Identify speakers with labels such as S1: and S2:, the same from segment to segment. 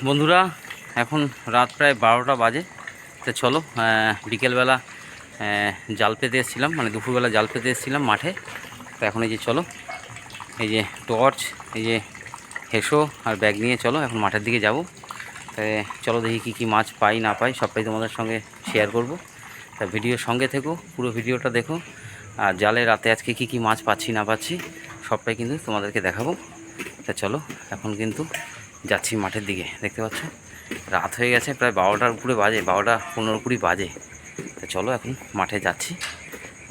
S1: বন্ধুরা, এখন রাত প্রায় 12টা বাজে। তো চলো বিকেলবেলা জাল পেতে এসেছিলাম, মানে দুপুরবেলা জাল পেতে এসেছিলাম মাঠে। তো এখন এই যে চলো, এই যে টর্চ, এই যে হেসো আর ব্যাগ নিয়ে চলো এখন মাঠের দিকে যাব। চলো দেখি কী কী মাছ পাই না পাই সবটাই তোমাদের সঙ্গে শেয়ার করব। তা ভিডিওর সঙ্গে থেকো, পুরো ভিডিওটা দেখো। আর জালে রাতে আজকে কী কী মাছ পাচ্ছি না পাচ্ছি সবটাই কিন্তু তোমাদেরকে দেখাবো। তা চলো এখন কিন্তু যাচ্ছি মাঠের দিকে। দেখতে পাচ্ছ রাত হয়ে গেছে, প্রায় 12টার উপরে বাজে, 12টা 15-20 বাজে। তো চলো এখন মাঠে যাচ্ছি,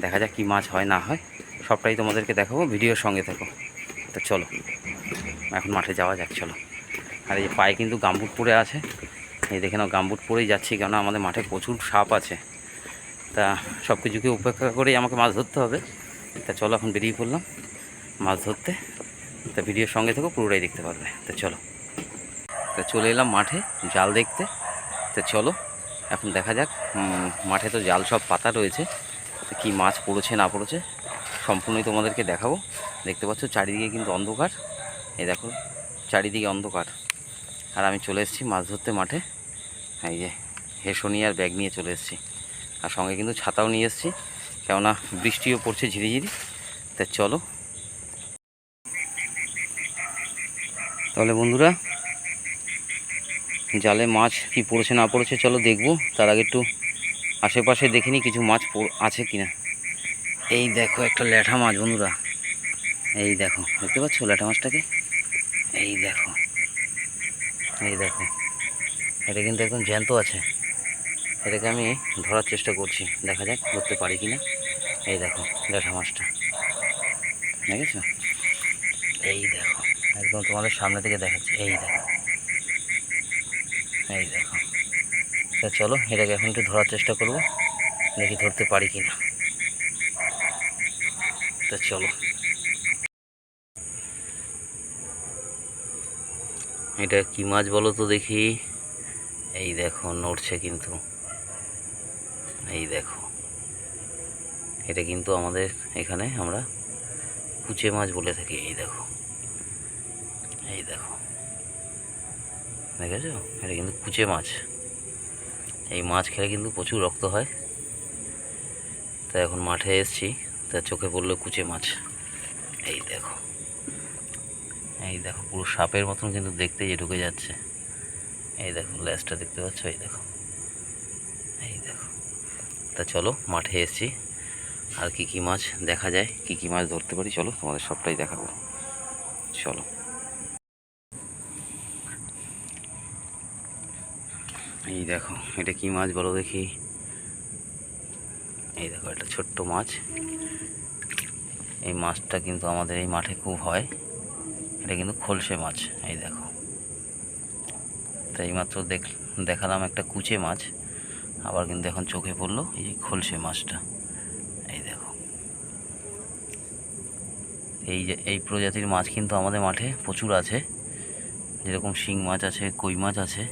S1: দেখা যাক কী মাছ হয় না হয় সবটাই তোমাদেরকে দেখাবো, ভিডিওর সঙ্গে থেকো। তো চলো এখন মাঠে যাওয়া যাক, চলো। আর এই পায়ে কিন্তু গামবুট পরে আছে, এই দেখে নাও গামবুট পরেই যাচ্ছি, কেননা আমাদের মাঠে প্রচুর সাপ আছে। তা সব কিছুকে উপেক্ষা করেই আমাকে মাছ ধরতে হবে। তা চলো এখন বেরিয়ে পড়লাম মাছ ধরতে। তা ভিডিওর সঙ্গে থেকো, পুরোটাই দেখতে পারবে। তো চলো, তা চলে এলাম মাঠে জাল দেখতে। তো চলো এখন দেখা যাক, মাঠে তো জাল সব পাতা রয়েছে, তো কী মাছ পড়েছে না পড়েছে সম্পূর্ণই তোমাদেরকে দেখাবো। দেখতে পাচ্ছ চারিদিকে কিন্তু অন্ধকার, এই দেখো চারিদিকে অন্ধকার। আর আমি চলে এসেছি মাছ ধরতে মাঠে। এই যে হেসো নিয়ে আর ব্যাগ নিয়ে চলে এসেছি, আর সঙ্গে কিন্তু ছাতাও নিয়ে এসেছি, কেননা বৃষ্টিও পড়ছে ঝিরিঝিরি। তা চলো তাহলে বন্ধুরা, জালে মাছ কি পড়েছে না পড়েছে চলো দেখবো। তার আগে একটু আশেপাশে দেখিনি কিছু মাছ আছে কিনা। এই দেখো একটা ল্যাঠা মাছ বন্ধুরা, এই দেখো দেখতে পাচ্ছ ল্যাঠা মাছটাকে, এই দেখো এই দেখো, এটা কিন্তু একদম জ্যান্ত আছে। এটাকে আমি ধরার চেষ্টা করছি, দেখা যাক ধরতে পারি কিনা। এই দেখো ল্যাঠা মাছটা, দেখেছো? এই দেখো একদম তোমাদের সামনে থেকে দেখাচ্ছি, এই দেখো এই দেখো। তা চলো এটাকে এখন একটু ধরার চেষ্টা করব, দেখি ধরতে পারি কিনা। তা চলো, এটা কি মাছ বলো তো দেখি। এই দেখো নড়ছে কিন্তু, এই দেখো এটা কিন্তু আমাদের এখানে আমরা কুচে মাছ বলে থাকি। এই দেখো এই দেখো, দেখেছো এটা কিন্তু কুচে মাছ। এই মাছ খেলে কিন্তু প্রচুর রক্ত হয়। তা এখন মাঠে এসেছি, তা চোখে পড়লো কুচে মাছ। এই দেখো এই দেখো পুরো সাপের মতন কিন্তু দেখতে যে ঢুকে যাচ্ছে। এই দেখো ল্যাজটা দেখতে পাচ্ছ, এই দেখো এই দেখো। তা চলো মাঠে এসেছি, আর কি কি মাছ দেখা যায়, কি কি মাছ ধরতে পারি চলো তোমাদের সবটাই দেখাবো। চলো এই দেখো এটা কি মাছ বলো দেখি। এই দেখো একটা ছোট্ট মাছ, এই মাছটা কিন্তু আমাদের এই মাঠে খুব হয়। এটা কিন্তু খলসে মাছ, এই দেখো। তাই এইমাত্র দেখালাম একটা কুচে মাছ, আবার কিন্তু এখন চোখে পড়লো এই যে খলসে মাছটা। এই দেখো এই প্রজাতির মাছ কিন্তু আমাদের মাঠে প্রচুর আছে, যেরকম শিং মাছ আছে, কই মাছ আছে,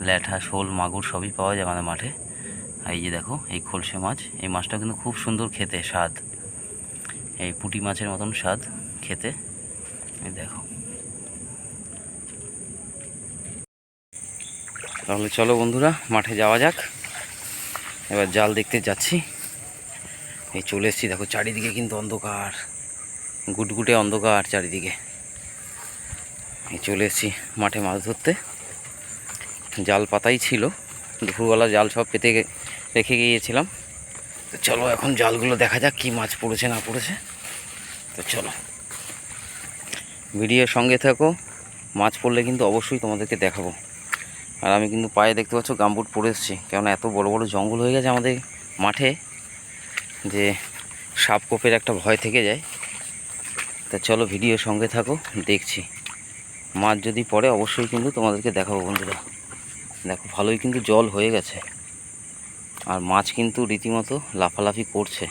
S1: ল্যাঠা, শোল, মাগুর সবই পাওয়া যায় আমাদের মাঠে। এই যে দেখো এই খলসে মাছ, এই মাছটা কিন্তু খুব সুন্দর খেতে, স্বাদ এই পুঁটি মাছের মতন স্বাদ খেতে। এই দেখো, তাহলে চলো বন্ধুরা মাঠে যাওয়া যাক, এবার জাল দেখতে যাচ্ছি। এই চলে এসেছি, দেখো চারিদিকে কিন্তু অন্ধকার, গুটগুটে অন্ধকার চারিদিকে। এই চলে এসেছি মাঠে মাছ ধরতে, জাল পাতাই ছিল, দুপুরবেলা জাল সব পেতে রেখে গিয়েছিলাম। তো চলো এখন জালগুলো দেখা যাক কি মাছ পড়েছে না পড়েছে। তো চলো ভিডিওর সঙ্গে থাকো, মাছ পড়লে কিন্তু অবশ্যই তোমাদেরকে দেখাবো। আর আমি কিন্তু পায়ে দেখতে পাচ্ছ গামবুট পরে এসেছি, কেননা এত বড় বড় জঙ্গল হয়ে গেছে আমাদের মাঠে যে সাপ কোপের একটা ভয় থেকে যায়। তা চলো ভিডিওর সঙ্গে থাকো, দেখছি মাছ যদি পড়ে অবশ্যই কিন্তু তোমাদেরকে দেখাবো বন্ধুরা। দেখো ভালোই কিন্তু জল হয়ে গেছে, আর মাছ কিন্তু রীতিমতো লাফালাফি করছে।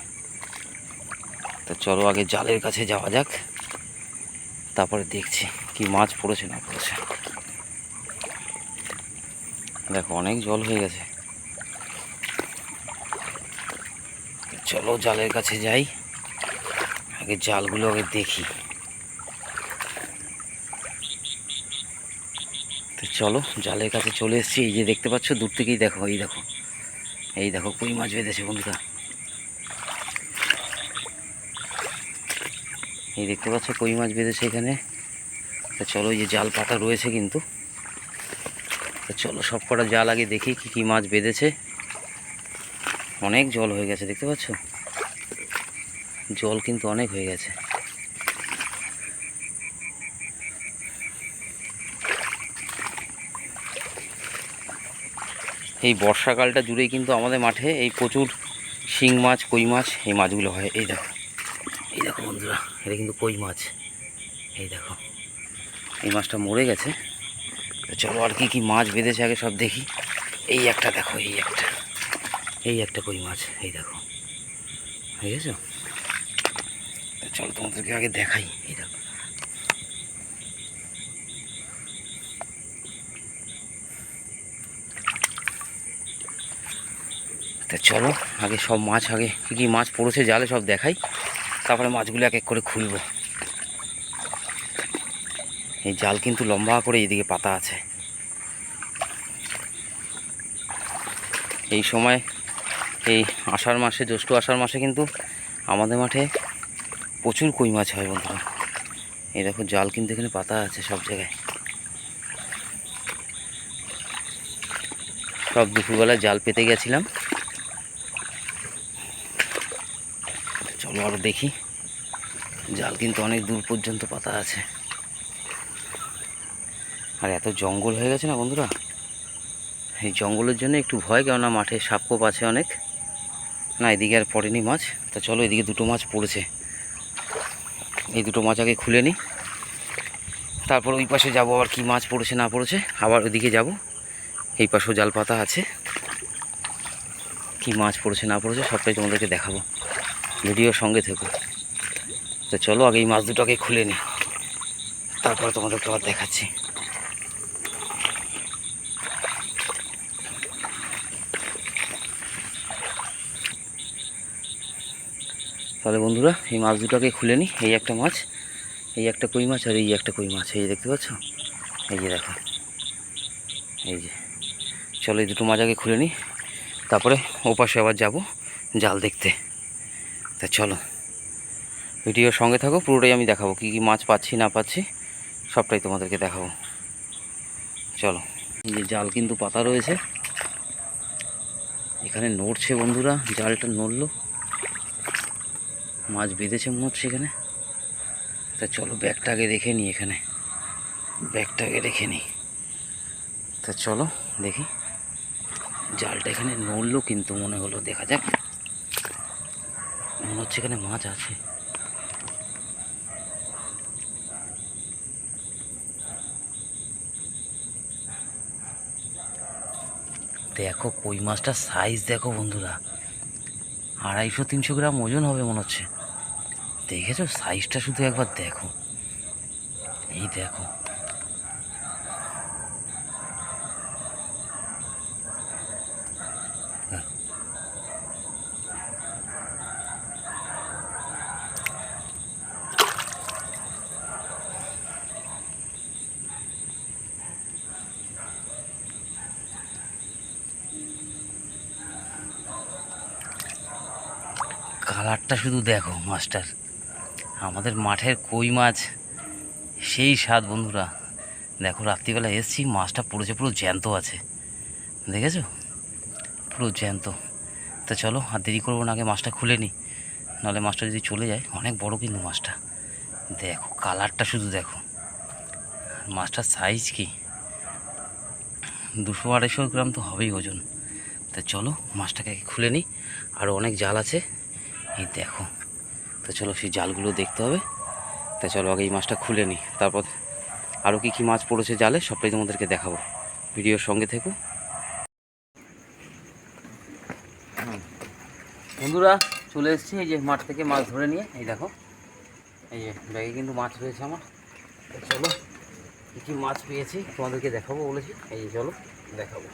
S1: তা চলো আগে জালের কাছে যাওয়া যাক, তারপরে দেখছি কি মাছ পড়েছে না পড়েছে। দেখো অনেক জল হয়ে গেছে, চলো জালের কাছে যাই, আগে জালগুলো আগে দেখি। তো চলো জালের কাছে চলে এসেছি। এই যে দেখতে পাচ্ছ দূর থেকেই দেখো, এই দেখো, এই দেখো কই মাছ বেঁধেছে বন্ধুরা। এই দেখতে পাচ্ছ কই মাছ বেঁধেছে এখানে। তো চলো, এই যে জাল পাতা রয়েছে কিন্তু। তো চলো সব কটা জাল আগে দেখি কি কি মাছ বেঁধেছে। অনেক জল হয়ে গেছে, দেখতে পাচ্ছ জল কিন্তু অনেক হয়ে গেছে। এই বর্ষাকালটা জুড়েই কিন্তু আমাদের মাঠে এই প্রচুর শিং মাছ, কই মাছ, এই মাছগুলো হয়। এই দেখো, এই দেখো বন্ধুরা, এটা কিন্তু কই মাছ। এই দেখো, এই মাছটা মরে গেছে। তো চলো আর কি কি মাছ বেঁধেছে আগে সব দেখি। এই একটা দেখো, এই একটা কই মাছ, এই দেখো, বুঝেছো? চলো তোমাদেরকে আগে দেখাই। এই দেখো, তা চলো আগে সব মাছ, আগে কী কী মাছ পড়েছে জালে সব দেখাই, তারপরে মাছগুলো এক এক করে খুলবো। এই জাল কিন্তু লম্বা করে এইদিকে পাতা আছে। এই সময় এই আষাঢ় মাসে, জ্যৈষ্ঠ আষাঢ় মাসে কিন্তু আমাদের মাঠে প্রচুর কই মাছ হয় বন্ধুরা। এই দেখো জাল কিন্তু এখানে পাতা আছে সব জায়গায়। সব দুপুরবেলায় জাল পেতে গেছিলাম। চলো আরও দেখি, জাল কিন্তু অনেক দূর পর্যন্ত পাতা আছে। আর এত জঙ্গল হয়ে গেছে না বন্ধুরা, এই জঙ্গলের জন্য একটু ভয়, কেননা মাঠে সাপকোপ আছে অনেক। না এদিকে আর পড়েনি মাছ। তা চলো এদিকে দুটো মাছ পড়েছে, এই দুটো মাছ আগে খুলে নিই, তারপর ওই পাশে যাবো আবার কি মাছ পড়েছে না পড়েছে, আবার ওইদিকে যাব। এই পাশেও জাল পাতা আছে, কি মাছ পড়েছে না পড়েছে সবটাই তোমাদেরকে দেখাবো, ভিডিওর সঙ্গে থেকো। তো চলো আগে এই মাছ দুটোকে খুলে নিই, তারপরে তোমাদেরকে আবার দেখাচ্ছি। তাহলে বন্ধুরা এই মাছ দুটোকে খুলে নিই। এই একটা মাছ, এই একটা কই মাছ, আর এই একটা কই মাছ, এই যে দেখতে পাচ্ছ, এই যে দেখো, এই যে। চলো এই দুটো মাছ আগে খুলে নিই, তারপরে ওপাশে আবার যাব জাল দেখতে। তা চলো ভিডিওর সঙ্গে থাকো, পুরোটাই আমি দেখাবো, কী কী মাছ পাচ্ছি না পাচ্ছি সবটাই তোমাদেরকে দেখাবো। চলো, এই যে জাল কিন্তু পাতা রয়েছে, এখানে নড়ছে বন্ধুরা, জালটা নড়লো, মাছ বেঁধেছে মনে হচ্ছে এখানে। তা চলো ব্যাগটা আগে রেখে নিই, এখানে ব্যাগটা আগে রেখে নিই। তা চলো দেখি, জালটা এখানে নড়লো কিন্তু মনে হলো, দেখা যাক, মনে হচ্ছে এখানে মাছ আছে। দেখো কই মাছটার সাইজ দেখো বন্ধুরা, 250-300 গ্রাম ওজন হবে মনে হচ্ছে। দেখেছো সাইজটা শুধু একবার দেখো, এই দেখো। কালারটা শুধু দেখো মাছটার, আমাদের মাঠের কই মাছ সেই স্বাদ বন্ধুরা। দেখো রাত্রিবেলা এসছি, মাছটা পড়েছে পুরো জ্যান্ত আছে, দেখেছো পুরো জ্যান্ত। তা চলো আর দেরি করবো না, আগে মাছটা খুলে নিই, নাহলে মাছটা যদি চলে যায়। অনেক বড় কিন্তু মাছটা, দেখো কালারটা শুধু দেখো, মাছটার সাইজ কি 200-250 গ্রাম তো হবেই ওজন। তা চলো মাছটাকে খুলে নিই, আরও অনেক জাল আছে এই দেখো। তো চলো সেই জালগুলো দেখতে হবে। তা চলো আগে এই মাছটা খুলে নিই, তারপর আরও কী কী মাছ পড়েছে জালে সবটাই তোমাদেরকে দেখাবো, ভিডিওর সঙ্গে থেকো। বন্ধুরা চলে এসেছি এই যে মাঠ থেকে মাছ ধরে নিয়ে, এই দেখো এই যে ব্যাগে কিন্তু মাছ রয়েছে আমার। তো চলো কী কী মাছ পেয়েছি তোমাদেরকে দেখাবো বলেছি, এই যে চলো দেখাবো।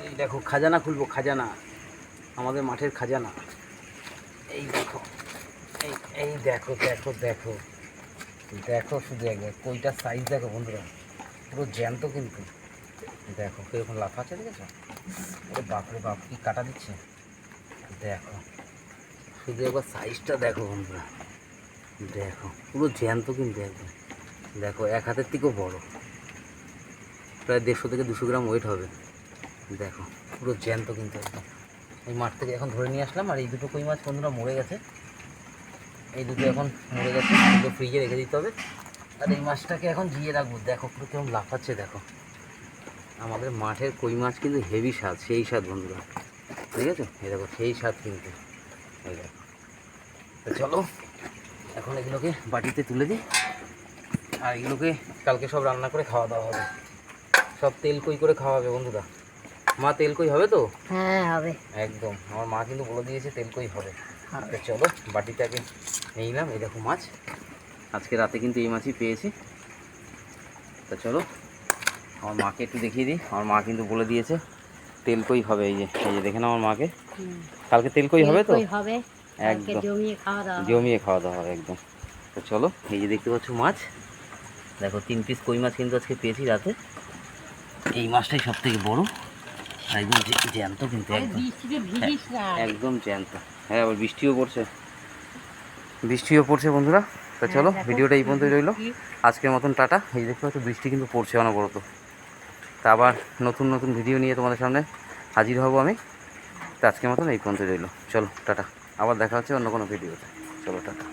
S1: এই দেখো খাজানা খুলবো, খাজানা, আমাদের মাঠের খাজানা। এই দেখো, এই এই দেখো দেখো দেখো দেখো শুধু একবার কইটার সাইজ দেখো বন্ধুরা, পুরো জ্যান্ত কিন্তু। দেখো কিরকম লাফাচ্ছে, দেখেছো? ওরে বাপরে বাপ, কি কাটা দিচ্ছে দেখো, শুধু একবার সাইজটা দেখো বন্ধুরা, দেখো পুরো জ্যান্ত কিন্তু একদম। দেখো এক হাতের থেকেও বড়, প্রায় 150 থেকে 200 গ্রাম ওয়েট হবে। দেখো পুরো জ্যান্ত কিন্তু একদম। এই মাঠ থেকে এখন ধরে নিয়ে আসলাম। আর এই দুটো কই মাছ বন্ধুরা মরে গেছে, এই দুটো এখন মরে গেছে, দুটো ফ্রিজে রেখে দিতে হবে। আর এই মাছটাকে এখন জিয়ে রাখবো। দেখো পুরো কেমন লাফাচ্ছে দেখো। আমাদের মাঠের কই মাছ কিন্তু হেভি স্বাদ, সেই স্বাদ বন্ধুরা, ঠিক আছে? এই দেখো সেই স্বাদ কিন্তু, এই দেখো। তো চলো এখন এগুলোকে বাটিতে তুলে দিই, আর এগুলোকে কালকে সব রান্না করে খাওয়া দাওয়া হবে, সব তেল কই করে খাওয়া হবে বন্ধুরা। মা তেল কই হবে তো?
S2: হ্যাঁ হবে
S1: একদম, আমার মা কিন্তু বলে দিয়েছে তেল কই হবে। তো চলো বাটিতে আগে নিয়ে নিলাম। এই দেখো মাছ, আজকে রাতে কিন্তু এই মাছই পেয়েছি। তো চলো আমার মাকে একটু দেখিয়ে দিই। আমার মা কিন্তু বলে দিয়েছে তেল কই হবে। এই যে দেখে নাও আমার মাকে, কালকে তেল কই হবে তো?
S2: হবে,
S1: একদম
S2: জমিয়ে খাওয়া দাওয়া
S1: জমিয়ে খাওয়া দাওয়া হবে একদম। তো চলো এই যে দেখতে পাচ্ছ মাছ, দেখো 3 পিস কই মাছ কিন্তু আজকে পেয়েছি রাতে। এই মাছটাই সব থেকে বড়, একদম জ্যান্ত কিন্তু একদম, একদম জ্যান্ত। হ্যাঁ আবার বৃষ্টিও পড়ছে বন্ধুরা। তো চলো ভিডিওটা এই পর্যন্ত রইলো আজকের মতন, টাটা। এই দেখতে পাচ্ছ বৃষ্টি কিন্তু পড়ছে অনবরত। তা আবার নতুন নতুন ভিডিও নিয়ে তোমাদের সামনে হাজির হব আমি। তো আজকের মতন এই পর্যন্ত রইলো, চলো টাটা, আবার দেখা হচ্ছে অন্য কোনো ভিডিওতে। চলো টাটা।